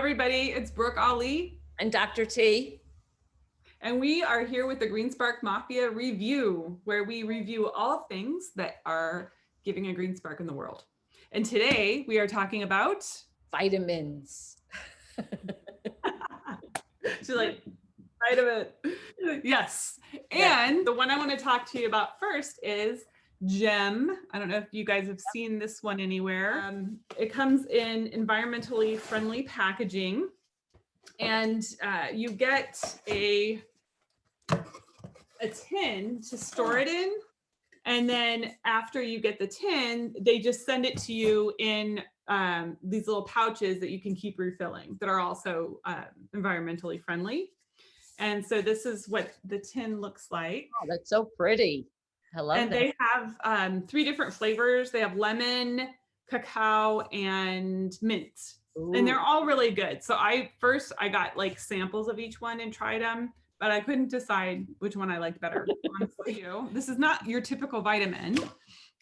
everybody, it's Brooke Ali and Dr. T. And we are here with the Green Spark Mafia review, where we review all things that are giving a green spark in the world. And today we are talking about vitamins. She's like, vitamin. Yes. And the one I want to talk to you about first is GEM. I don't know if you guys have seen this one anywhere. It comes in environmentally friendly packaging, and you get a tin to store it in. And then after you get the tin, they just send it to you in these little pouches that you can keep refilling that are also environmentally friendly. And so this is what the tin looks like. Oh, that's so pretty. I love and that. They have 3 different flavors. They have lemon, cacao, and mint. Ooh. And they're all really good. So I got like samples of each one and tried them, but I couldn't decide which one I liked better. Honestly, this is not your typical vitamin.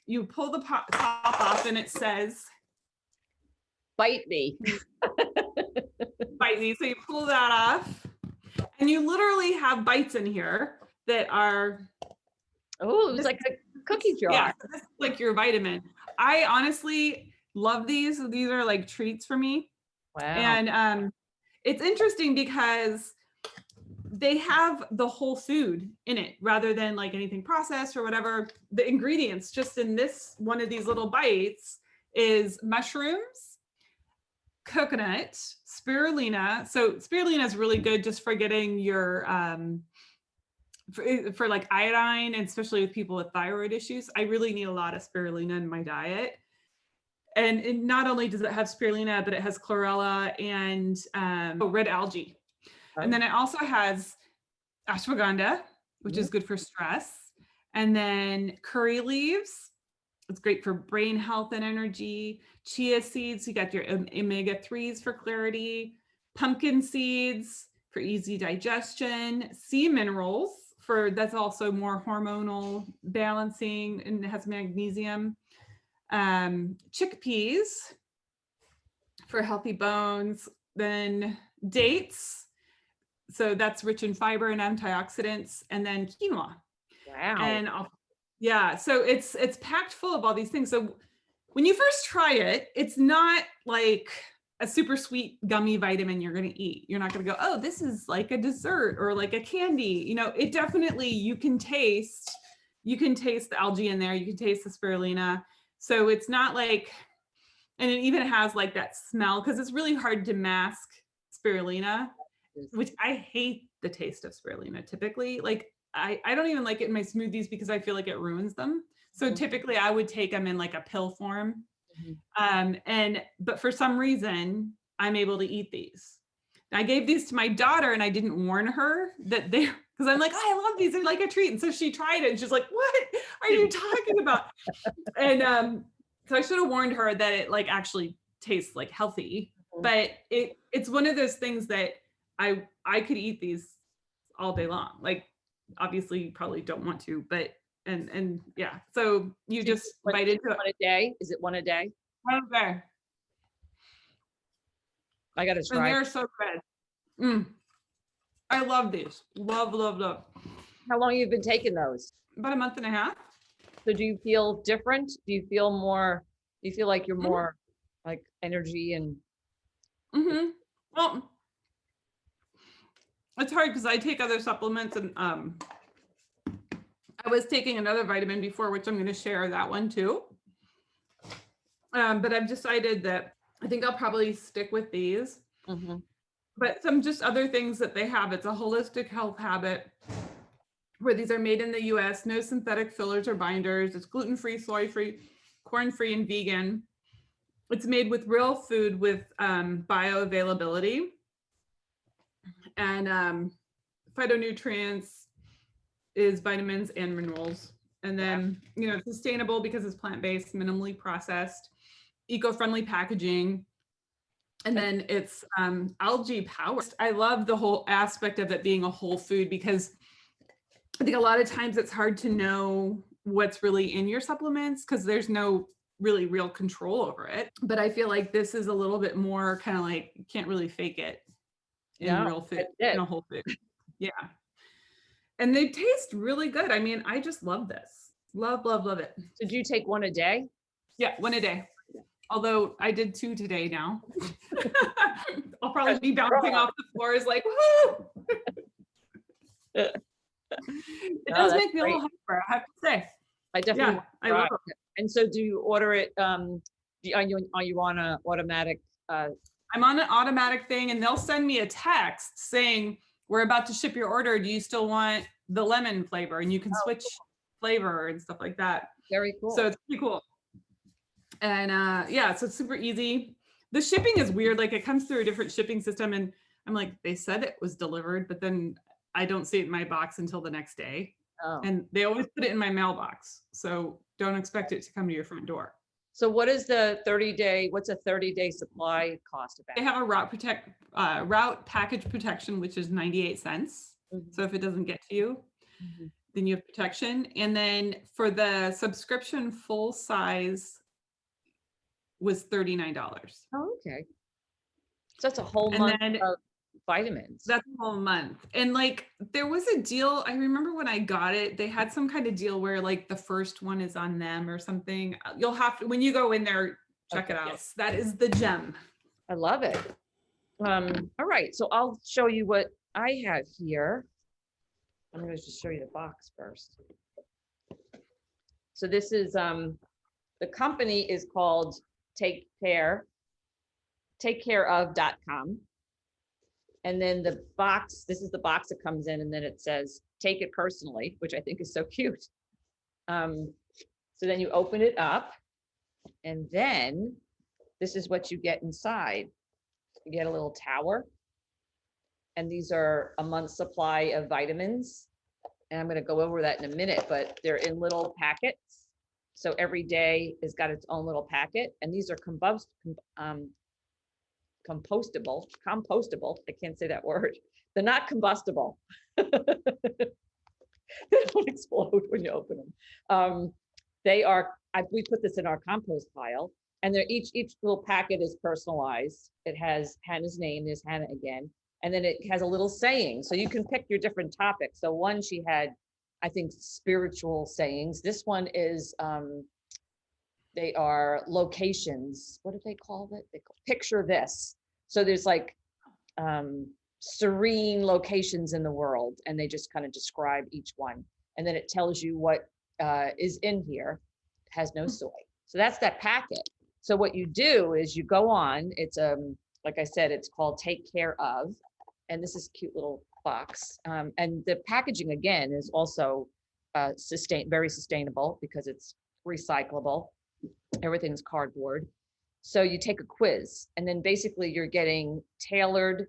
You pull the top off and it says, "Bite me." Bite me. So you pull that off, and you literally have bites in here that are. Oh, it's like a cookie jar. Yeah, this is like your vitamin. I honestly love these. These are like treats for me. Wow. And it's interesting because they have the whole food in it rather than like anything processed or whatever. The ingredients just in this one of these little bites is mushrooms, coconut, spirulina. So spirulina is really good just for getting your for like iodine, and especially with people with thyroid issues. I really need a lot of spirulina in my diet. And it not only does it have spirulina, but it has chlorella and red algae. Oh. And then it also has ashwagandha, which is good for stress. And then curry leaves. It's great for brain health and energy. Chia seeds, you got your omega-3s for clarity. Pumpkin seeds for easy digestion. Sea minerals, that's also more hormonal balancing, and it has magnesium. Chickpeas for healthy bones. Then dates, so that's rich in fiber and antioxidants. And then quinoa. Wow. And yeah, so it's packed full of all these things. So when you first try it, it's not like a super sweet gummy vitamin you're going to eat. You're not going to go, oh, this is like a dessert or like a candy. You know, it definitely, you can taste the algae in there. You can taste the spirulina. So it's not like, and it even has like that smell, because it's really hard to mask spirulina, which I hate the taste of spirulina typically. Like I don't even like it in my smoothies because I feel like it ruins them. So typically I would take them in like a pill form. But for some reason, I'm able to eat these. I gave these to my daughter and I didn't warn her that because I'm like, oh, I love these. They're like a treat. And so she tried it and she's like, what are you talking about? And so I should have warned her that it like actually tastes like healthy, but it's one of those things that I could eat these all day long. Like, obviously you probably don't want to, but and yeah, so you just bite into it. One a day? Is it one a day? Okay. I gotta try. And they're so good. I love these. Love. How long have you been taking those? About a month and a half. So do you feel different? Do you feel like you're more like energy and? Well, it's hard because I take other supplements, and I was taking another vitamin before, which I'm going to share that one too. But I've decided that I think I'll probably stick with these. But some just other things that they have. It's a holistic health habit where these are made in the US, no synthetic fillers or binders. It's gluten-free, soy-free, corn-free, and vegan. It's made with real food with bioavailability and phytonutrients is vitamins and minerals. And then, it's sustainable because it's plant-based, minimally processed, eco-friendly packaging. And then it's algae powered. I love the whole aspect of it being a whole food, because I think a lot of times it's hard to know what's really in your supplements because there's no really real control over it. But I feel like this is a little bit more kind of like, you can't really fake it in No, real food, that's in it. a whole food. Yeah. And they taste really good. I mean, I just love this. Love, love, love it. So do you take one a day? Yeah, one a day. Although I did 2 today now. I'll probably be bouncing off the floors like, woo! It No, does that's make me a great. little hyper, I have to say. I definitely Yeah, want I to try. love it. And so do you order it, are you on a automatic, I'm on an automatic thing and they'll send me a text saying, we're about to ship your order. Do you still want the lemon flavor? And you can switch flavor and stuff like that. very cool. So it's pretty cool. And yeah, so it's super easy. The shipping is weird. Like it comes through a different shipping system. And I'm like, they said it was delivered, but then I don't see it in my box until the next day. Oh. And they always put it in my mailbox. So don't expect it to come to your front door. So what is what's a 30-day supply cost They about? have a route package protection, which is 98 cents. Mhm. So if it doesn't get to you, Mhm. then you have protection. And then for the subscription full size was $39. Oh, okay. So that's a whole And month then of vitamins. that's a whole month. And like there was a deal. I remember when I got it, they had some kind of deal where like the first one is on them or something. You'll have to, when you go in there, check Okay, it out. yes. That is the gem. I love it. All right, so I'll show you what I have here. I'm going to just show you the box first. So this is the company is called takecareof.com. And then the box, this is the box that comes in, and then it says take it personally, which I think is so cute. So then you open it up, and then this is what you get inside. You get a little tower, and these are a month's supply of vitamins. And I'm going to go over that in a minute, but they're in little packets. So every day has got its own little packet, and these are compostable. I can't say that word. They're not combustible. They don't explode when you open them. We put this in our compost pile, and they're each little packet is personalized. It has Hannah's name, there's Hannah again, and then it has a little saying. So you can pick your different topics. So one, she had, I think, spiritual sayings. This one is, they are locations. What do they call it? They call, picture this. So there's like serene locations in the world, and they just kind of describe each one. And then it tells you what is in here. It has no soy. So that's that packet. So what you do is you go on, it's like I said, it's called Take Care Of, and this is a cute little box. And the packaging again is also very sustainable because it's recyclable. Everything's cardboard. So you take a quiz, and then basically you'll get a tailored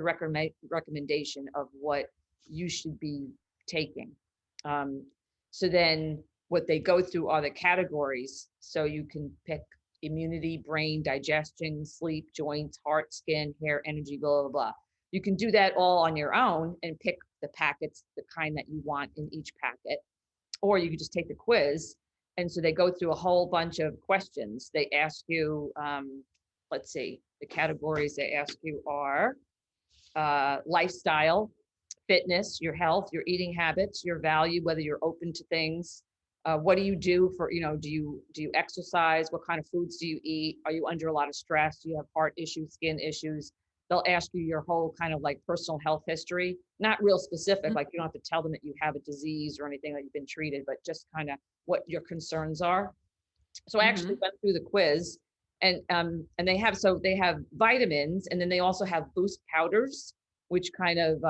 recommendation of what you should be taking. So then what they go through are the categories. So you can pick immunity, brain, digestion, sleep, joints, heart, skin, hair, energy, blah, blah, blah. You can do that all on your own and pick the packets, the kind that you want in each packet, or you could just take the quiz. And so they go through a whole bunch of questions. They ask you, let's see, the categories they ask you are lifestyle, fitness, your health, your eating habits, your value, whether you're open to things. What do you do for, do you exercise? What kind of foods do you eat? Are you under a lot of stress? Do you have heart issues, skin issues? They'll ask you your whole kind of like personal health history, not real specific, like you don't have to tell them that you have a disease or anything that you've been treated, but just kind of what your concerns are. So I actually went through the quiz, and they have vitamins, and then they also have boost powders, which kind of,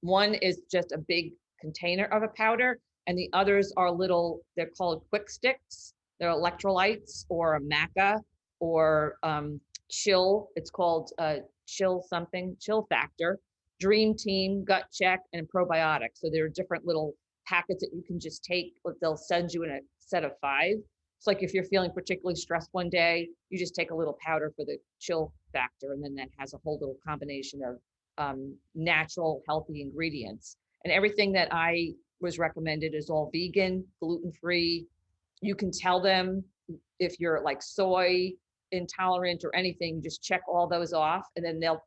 one is just a big container of a powder, and the others are little, they're called quick sticks. They're electrolytes or a maca or chill. It's called chill factor, dream team, gut check, and probiotics. So there are different little packets that you can just take. They'll send you in a set of 5. It's like if you're feeling particularly stressed one day, you just take a little powder for the chill factor, and then that has a whole little combination of natural, healthy ingredients. And everything that I was recommended is all vegan, gluten-free. You can tell them if you're like soy intolerant or anything, just check all those off, and then they'll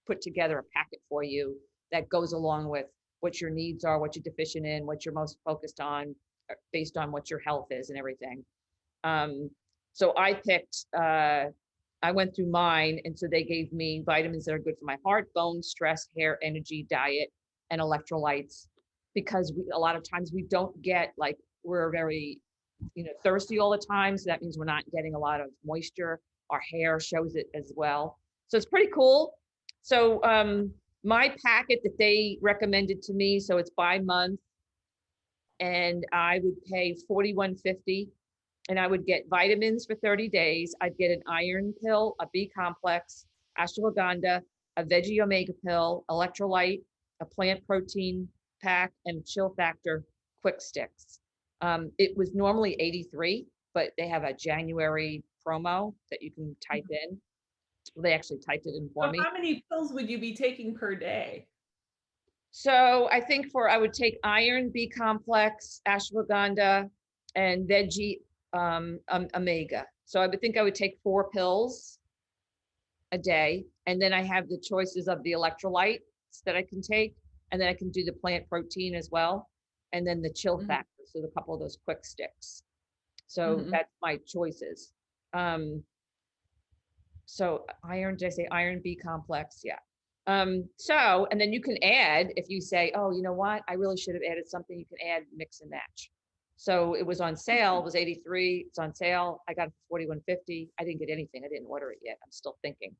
put together a packet for you that goes along with what your needs are, what you're deficient in, what you're most focused on, based on what your health is and everything. So I picked, I went through mine, and so they gave me vitamins that are good for my heart, bone, stress, hair, energy, diet, and electrolytes, because a lot of times we don't get, like, we're very, thirsty all the time. So that means we're not getting a lot of moisture. Our hair shows it as well. So it's pretty cool. So my packet that they recommended to me, so it's by month, and I would pay $41.50, and I would get vitamins for 30 days. I'd get an iron pill, a B complex, ashwagandha, a veggie omega pill, electrolyte, a plant protein pack, and chill factor quick sticks. It was normally 83, but they have a January promo that you can type in. They actually typed it in for So me. how many pills would you be taking per day? So I think I would take iron, B complex, ashwagandha, and veggie omega. So I would think I would take 4 pills a day, and then I have the choices of the electrolytes that I can take, and then I can do the plant protein as well, and then the chill factor, so a couple of those quick sticks. So that's my choices. So iron, did I say iron, B complex? Yeah. So, and then you can add, if you say, oh, you know what, I really should have added something, you can add, mix and match. So it was on sale, it was 83, it's on sale. I got it for $41.50. I didn't get anything. I didn't order it yet. I'm still thinking.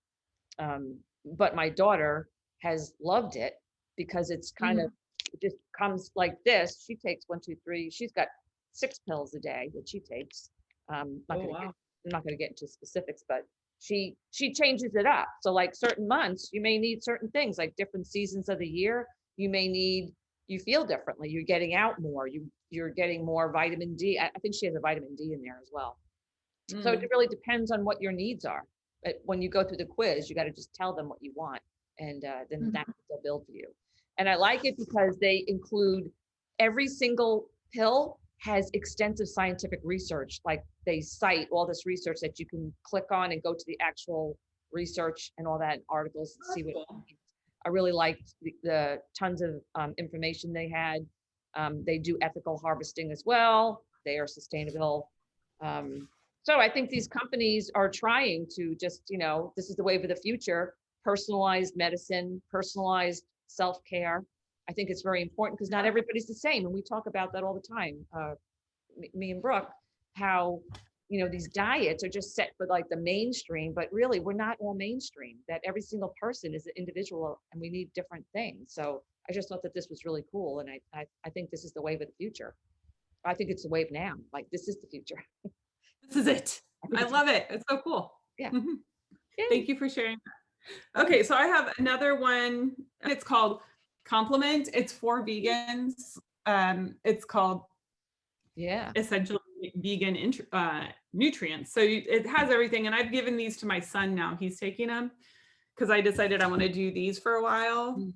But my daughter has loved it because it's kind of, it just comes like this. She takes 1, 2, 3. She's got 6 pills a day that she takes. I'm not going to get into specifics, but she changes it up. So like certain months, you may need certain things, like different seasons of the year, you feel differently. You're getting out more. You're getting more vitamin D. I think she has a vitamin D in there as well. So it really depends on what your needs are. But when you go through the quiz, you got to just tell them what you want, and then that's what they'll build for you. And I like it because they include, every single pill has extensive scientific research. Like they cite all this research that you can click on and go to the actual research and all that articles and see what it means. I really liked the tons of information they had. They do ethical harvesting as well. They are sustainable. So I think these companies are trying to just, this is the wave of the future, personalized medicine, personalized self-care. I think it's very important because not everybody's the same. And we talk about that all the time, me and Brooke, how, these diets are just set for like the mainstream, but really we're not all mainstream, that every single person is an individual and we need different things. So I just thought that this was really cool. And I think this is the wave of the future. I think it's the wave now. Like this is the future. This is it. I love it. It's so cool. Yeah. Thank you for sharing that. Okay, so I have another one. It's called Complement. It's for vegans. It's called Essential Vegan Nutrients. So it has everything. And I've given these to my son now. He's taking them because I decided I want to do these for a while.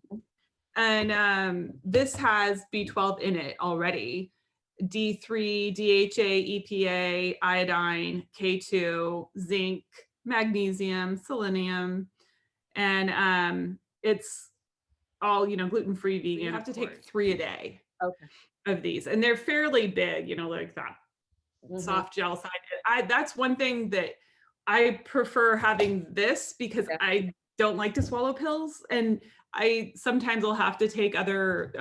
And this has B12 in it already. D3, DHA, EPA, iodine, K2, zinc, magnesium, selenium, and it's all, gluten-free vegan. You have to take 3 a day of these, and they're fairly big, like that soft gel side. That's one thing that I prefer having this because I don't like to swallow pills, and I sometimes will have to take other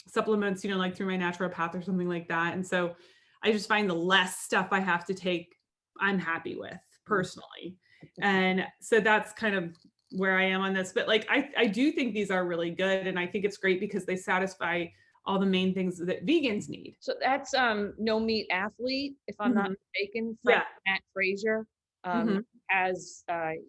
supplements, like through my naturopath or something like that. And so I just find the less stuff I have to take, I'm happy with personally. And so that's kind of where I am on this. But like, I do think these are really good. And I think it's great because they satisfy all the main things that vegans need. So that's No Meat Athlete, if I'm not mistaken. Matt Frazier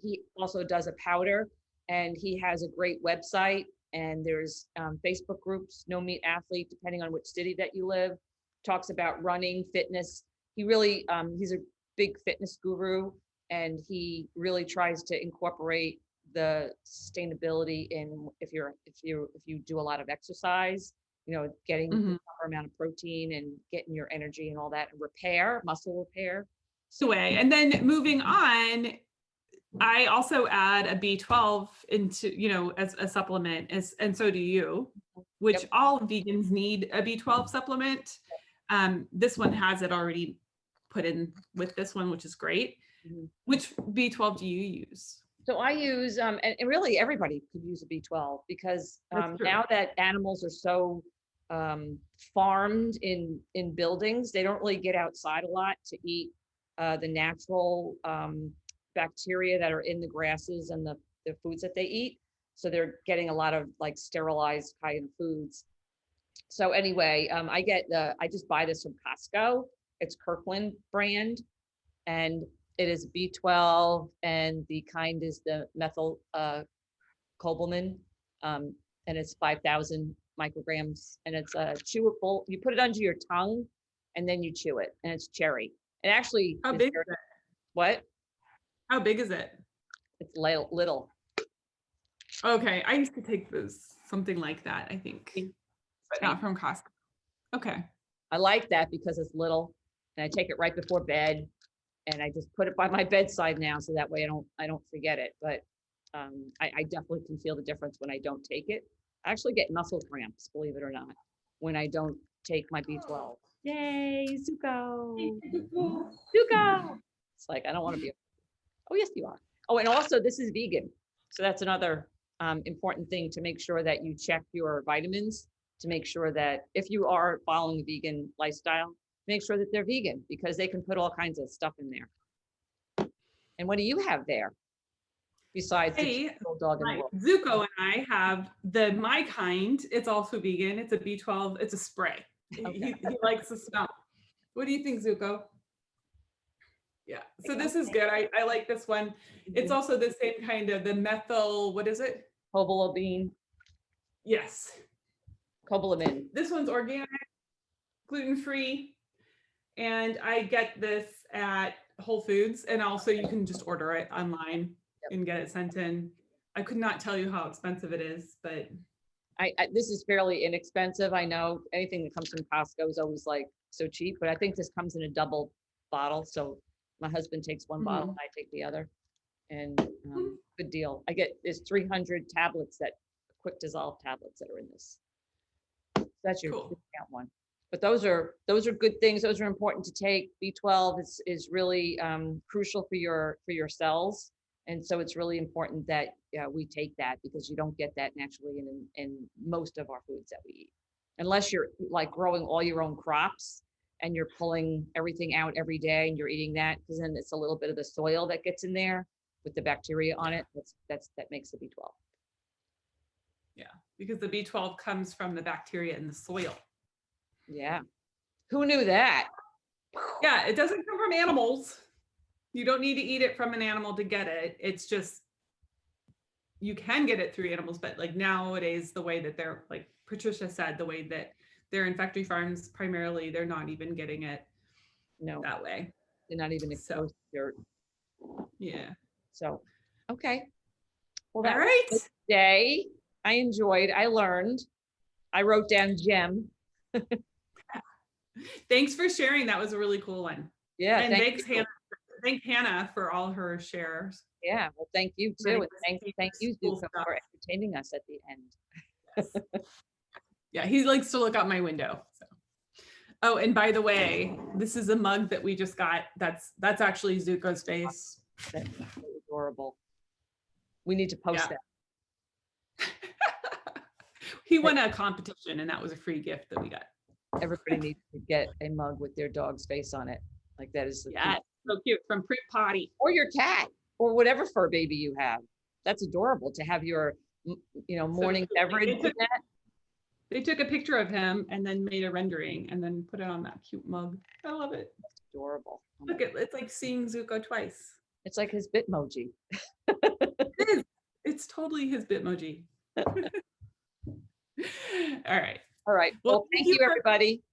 he also does a powder, and he has a great website. And there's Facebook groups, No Meat Athlete, depending on which city that you live, talks about running, fitness. He really, he's a big fitness guru, and he really tries to incorporate the sustainability in if you do a lot of exercise, getting the Mhm. proper amount of protein and getting your energy and all that, and repair, muscle repair. Way. And then moving on, I also add a B12 into, as a supplement, and so do you, which Yep. all vegans need a B12 supplement. This one has it already put in with this one, which is great. Mhm. Which B12 do you use? So I use, and really everybody could use a B12 because That's true. now that animals are so farmed in buildings, they don't really get outside a lot to eat the natural bacteria that are in the grasses and the foods that they eat. So they're getting a lot of like sterilized kind of foods. So anyway, I just buy this from Costco. It's Kirkland brand, and it is B12, and the kind is the methyl cobalamin, and it's 5,000 micrograms, and it's a chewable. You put it under your tongue, and then you chew it, and it's cherry. It actually How is big very, is it? what? How big is it? It's little. Okay, I used to take those, something like that, I think, but not from Costco. Okay. I like that because it's little, and I take it right before bed, and I just put it by my bedside now, so that way I don't forget it. But I definitely can feel the difference when I don't take it. I actually get muscle cramps, believe it or not, when I don't take my B12. Yay, Zuko! Zuko! It's like I don't want to be. Oh, yes, you are. Oh, and also this is vegan, so that's another important thing to make sure that you check your vitamins to make sure that if you are following a vegan lifestyle, make sure that they're vegan because they can put all kinds of stuff in there. And what do you have there besides the Hey, cutest little dog in the world? Zuko and I have my kind. It's also vegan. It's a B12. It's a spray. Okay. He likes the smell. What do you think, Zuko? Yeah. So this is good. I like this one. It's also the same kind of the methyl. What is it? Cobalamin. Yes. Cobalamin. This one's organic, gluten-free, and I get this at Whole Foods, and also you can just order it online and get it sent in. I could not tell you how expensive it is, but This is fairly inexpensive. I know anything that comes from Costco is always like so cheap, but I think this comes in a double bottle. So my husband takes one bottle and I take the other, and good deal. There's 300 tablets quick dissolve tablets that are in this. So that's your discount one. But those are good things. Those are important to take. B12 is really crucial for your cells. And so it's really important that we take that because you don't get that naturally in most of our foods that we eat. Unless you're like growing all your own crops and you're pulling everything out every day and you're eating that, because then it's a little bit of the soil that gets in there with the bacteria on it. That makes the B12. Yeah, because the B12 comes from the bacteria in the soil. Yeah. Who knew that? Yeah, it doesn't come from animals. You don't need to eat it from an animal to get it. It's just, you can get it through animals, but like nowadays, the way that they're, like Patricia said, the way that they're in factory farms, primarily, they're not even getting it that way. They're not even exposed to dirt. Yeah. So, okay. Well, All that right. was a good day. I enjoyed, I learned, I wrote down gem. Thanks for sharing. That was a really cool one. Yeah. And thanks, Hannah. Thank Hannah for all her shares. Yeah. Well, thank you too. And thank you, Zuko, for entertaining us at the end. Yes. Yeah, he likes to look out my window. So. Oh, and by the way, this is a mug that we just got. That's actually Zuko's face. That's adorable. We need to post that. He won a competition and that was a free gift that we got. Everybody needs to get a mug with their dog's face on it. Like that is so cute, from Print Potty. Or your cat or whatever fur baby you have. That's adorable to have your morning beverage with that. They took a picture of him and then made a rendering and then put it on that cute mug. I love it. That's adorable. Look, it's like seeing Zuko twice. It's like his Bitmoji. It is. It's totally his Bitmoji. All right. All right. Well, thank you, everybody.